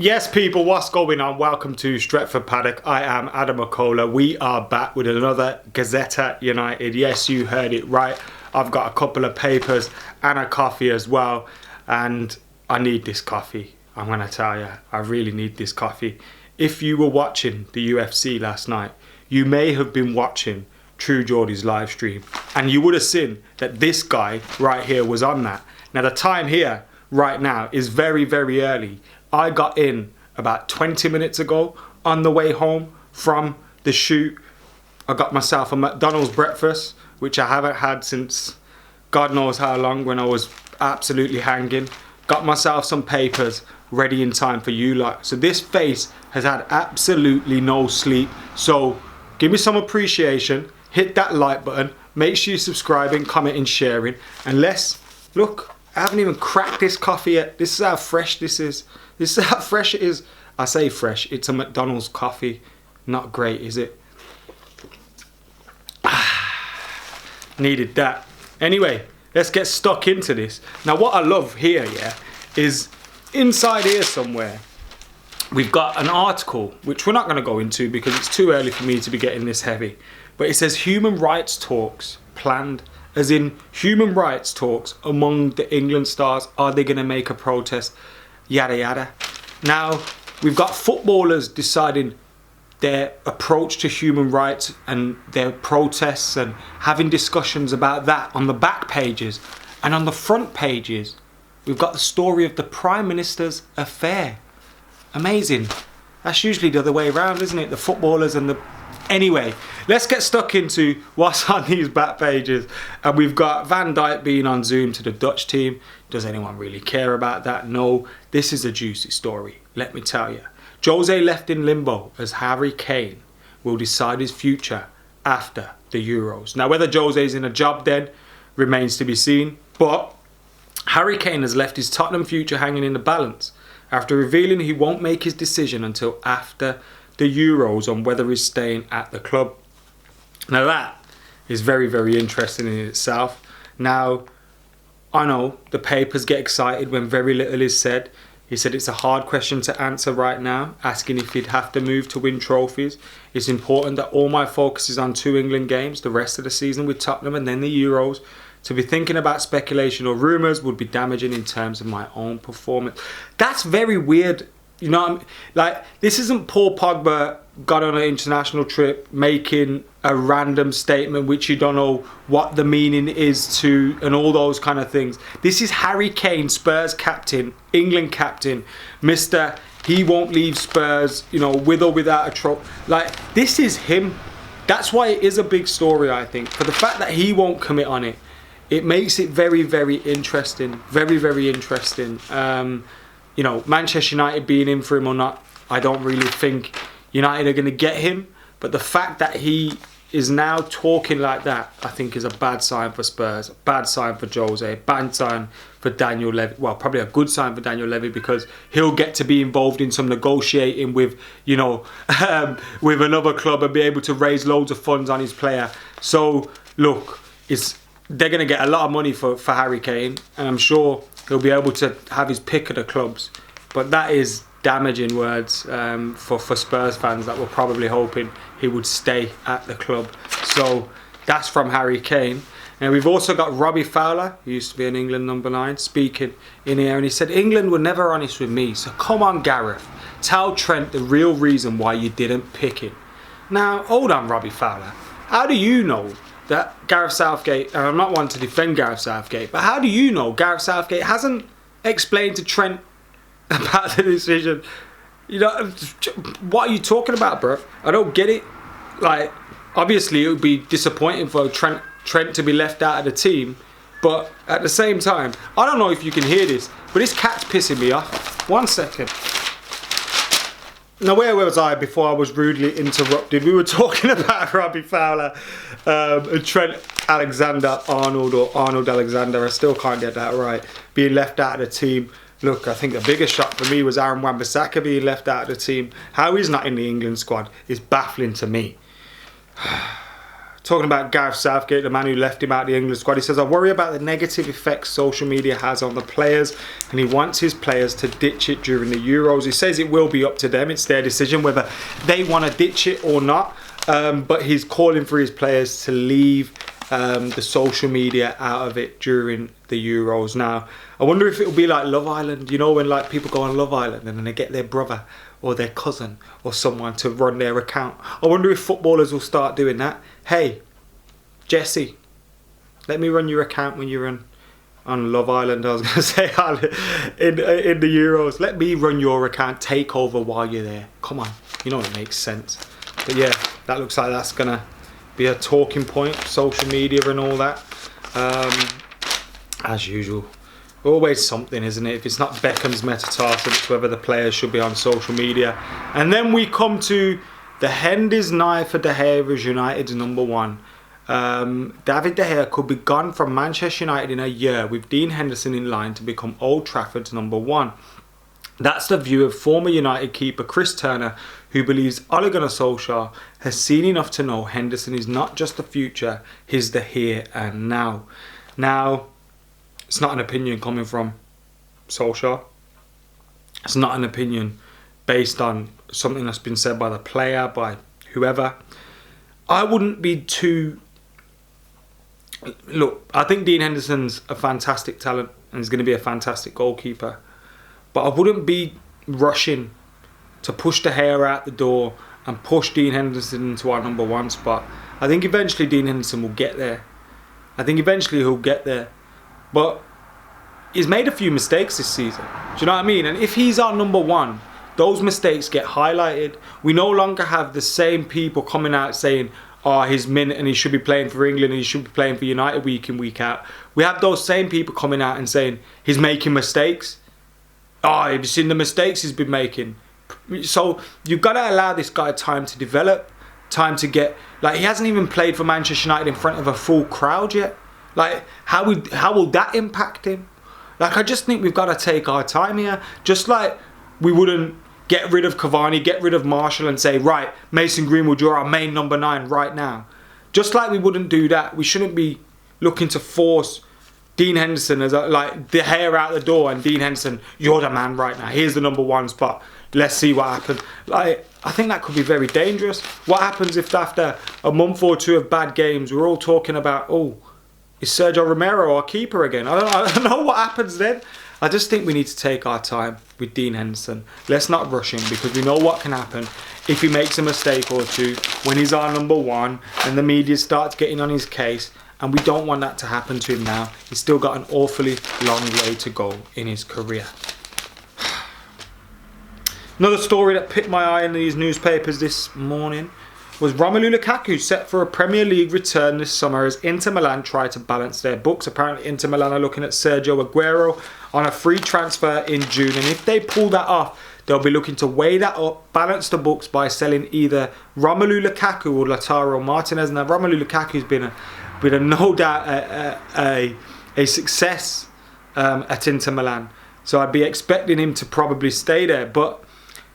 Yes, people, what's going on? Welcome to Stretford Paddock. I am Adam McCullough. We are back with another Gazzetta United. Yes, you heard it right. I've got a couple of papers and a coffee as well. And I need this coffee. I'm going to tell you, I really need this coffee. If you were watching the UFC last night, you may have been watching True Geordie's live stream. And you would have seen that this guy right here was on that. Now, the time here right now is very, very early. I got in about 20 minutes ago on the way home from the shoot. I got myself a McDonald's breakfast, which I haven't had since God knows how long, when I was absolutely hanging. Got myself some papers ready in time for you lot. So this face has had absolutely no sleep. So give me some appreciation. Hit that like button. Make sure you're subscribing, commenting, sharing. And let's look. I haven't even cracked this coffee yet. This is how fresh this is. This is how fresh it is. I say fresh. It's a McDonald's coffee. Not great, is it? Needed that. Anyway, let's get stuck into this. Now, what I love here, yeah, is inside here somewhere, we've got an article, which we're not going to go into because it's too early for me to be getting this heavy. But it says human rights talks planned. As in, human rights talks among the England stars. Are they going to make a protest? Yada yada. Now, we've got footballers deciding their approach to human rights and their protests and having discussions about that on the back pages. And on the front pages, we've got the story of the Prime Minister's affair. Amazing. That's usually the other way around, isn't it? The footballers and the... Anyway, let's get stuck into what's on these back pages. And we've got Van Dijk being on Zoom to the Dutch team. Does anyone really care about that? No. This is a juicy story, let me tell you. Jose left in limbo as Harry Kane will decide his future after the Euros. Now, whether Jose's in a job then remains to be seen. But Harry Kane has left his Tottenham future hanging in the balance after revealing he won't make his decision until after the Euros on whether he's staying at the club. Now that is very, very interesting in itself. Now, I know the papers get excited when very little is said. He said it's a hard question to answer right now, asking if he'd have to move to win trophies. It's important that all my focus is on 2 England games, the rest of the season with Tottenham and then the Euros. To be thinking about speculation or rumours would be damaging in terms of my own performance. That's very weird. You know what I mean? Like, this isn't Paul Pogba got on an international trip making a random statement which you don't know what the meaning is to and all those kind of things. This is Harry Kane, Spurs captain, England captain, Mr. He won't leave Spurs, you know, with or without a trophy. Like, this is him. That's why it is a big story, I think. For the fact that he won't commit on it, it makes it very, very interesting. Very, very interesting. You know, Manchester United being in for him or not, I don't really think United are going to get him. But the fact that he is now talking like that, I think is a bad sign for Spurs, a bad sign for Jose, a bad sign for Daniel Levy. Well, probably a good sign for Daniel Levy because he'll get to be involved in some negotiating with, you know, with another club and be able to raise loads of funds on his player. So, look, they're going to get a lot of money for Harry Kane, and I'm sure he'll be able to have his pick of the clubs. But that is damaging words for Spurs fans that were probably hoping he would stay at the club. So that's from Harry Kane. And we've also got Robbie Fowler, who used to be an England number 9, speaking in here, and he said, England were never honest with me, so come on, Gareth, tell Trent the real reason why you didn't pick him. Now, hold on, Robbie Fowler. How do you know that Gareth Southgate, and I'm not one to defend Gareth Southgate, but how do you know Gareth Southgate hasn't explained to Trent about the decision? You know, what are you talking about, bro? I don't get it. Like, obviously it would be disappointing for Trent to be left out of the team, but at the same time, I don't know if you can hear this, but this cat's pissing me off. 1 second. Now, where was I before I was rudely interrupted? We were talking about Robbie Fowler and Trent Alexander-Arnold, or Arnold Alexander, I still can't get that right, being left out of the team. Look, I think the biggest shock for me was Aaron Wan-Bissaka being left out of the team. How he's not in the England squad is baffling to me. talking about Gareth Southgate, the man who left him out of the England squad. He says, I worry about the negative effects social media has on the players, and he wants his players to ditch it during the Euros. He says it will be up to them. It's their decision whether they want to ditch it or not. But he's calling for his players to leave the social media out of it during the Euros. Now, I wonder if it'll be like Love Island. You know, when like people go on Love Island and then they get their brother or their cousin or someone to run their account. I wonder if footballers will start doing that. Hey, Jesse, let me run your account when you're on Love Island. I was going to say in the Euros. Let me run your account. Take over while you're there. Come on. You know, it makes sense. But yeah, that looks like that's going to be a talking point. Social media and all that. As usual. Always something, isn't it? If it's not Beckham's metatarsal, it's whether the players should be on social media. And then we come to the Henderson knife for De Gea as United's number one. David De Gea could be gone from Manchester United in a year, with Dean Henderson in line to become Old Trafford's number one. That's the view of former United keeper Chris Turner, who believes Ole Gunnar Solskjaer has seen enough to know Henderson is not just the future, he's the here and now. Now, it's not an opinion coming from Solskjaer. It's not an opinion based on something that's been said by the player, by whoever. I wouldn't be too... Look, I think Dean Henderson's a fantastic talent and he's going to be a fantastic goalkeeper. But I wouldn't be rushing to push De Gea out the door and push Dean Henderson into our number one spot. I think eventually Dean Henderson will get there. I think eventually he'll get there. But he's made a few mistakes this season. Do you know what I mean? And if he's our number one, those mistakes get highlighted. We no longer have the same people coming out saying, oh, he's mint and he should be playing for England and he should be playing for United week in, week out. We have those same people coming out and saying, he's making mistakes. Oh, have you seen the mistakes he's been making? So you've got to allow this guy time to develop, time to get... Like, he hasn't even played for Manchester United in front of a full crowd yet. Like, how will that impact him? Like, I just think we've got to take our time here. Just like we wouldn't get rid of Cavani, get rid of Marshall and say, right, Mason Greenwood, you're our main number 9 right now. Just like we wouldn't do that, we shouldn't be looking to force Dean Henderson as like De Gea out the door and Dean Henderson, you're the man right now. Here's the number 1 spot. Let's see what happens. Like, I think that could be very dangerous. What happens if after a month or two of bad games, we're all talking about, oh, is Sergio Romero our keeper again? I don't know what happens then. I just think we need to take our time with Dean Henderson. Let's not rush him because we know what can happen if he makes a mistake or two when he's our number 1 and the media starts getting on his case, and we don't want that to happen to him now. He's still got an awfully long way to go in his career. Another story that picked my eye in these newspapers this morning was Romelu Lukaku set for a Premier League return this summer as Inter Milan try to balance their books. Apparently Inter Milan are looking at Sergio Aguero on a free transfer in June, and if they pull that off, they'll be looking to weigh that up, balance the books by selling either Romelu Lukaku or Lautaro Martinez. Now, Romelu Lukaku's been a no doubt a success at Inter Milan, so I'd be expecting him to probably stay there. But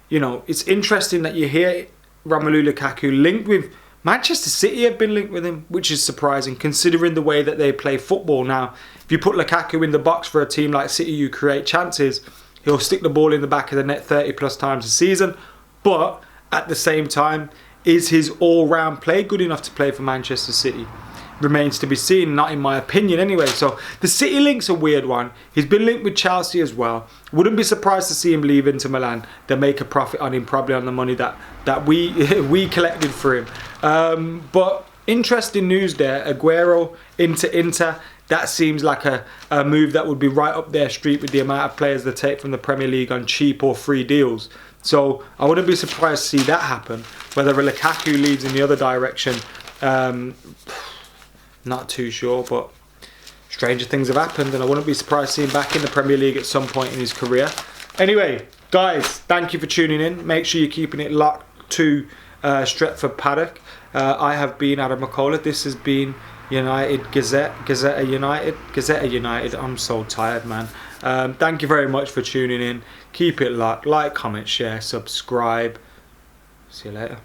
you know, it's interesting that you hear Romelu Lukaku linked with Manchester City. Have been linked with him, which is surprising considering the way that they play football. Now, if you put Lukaku in the box for a team like City, you create chances. He'll stick the ball in the back of the net 30 plus times a season. But at the same time, is his all-round play good enough to play for Manchester City? Remains to be seen, not in my opinion anyway. So the City link's a weird one. He's been linked with Chelsea as well. Wouldn't be surprised to see him leave Inter Milan. They'll make a profit on him, probably on the money that we collected for him. But interesting news there. Aguero into Inter. That seems like a move that would be right up their street with the amount of players they take from the Premier League on cheap or free deals. So I wouldn't be surprised to see that happen. Whether Lukaku leaves in the other direction, not too sure, but stranger things have happened, and I wouldn't be surprised to see him back in the Premier League at some point in his career. Anyway, guys, thank you for tuning in. Make sure you're keeping it locked to Stretford Paddock. I have been Adam McCullough. This has been United Gazzetta United. I'm so tired, man. Thank you very much for tuning in. Keep it locked. Like, comment, share, subscribe. See you later.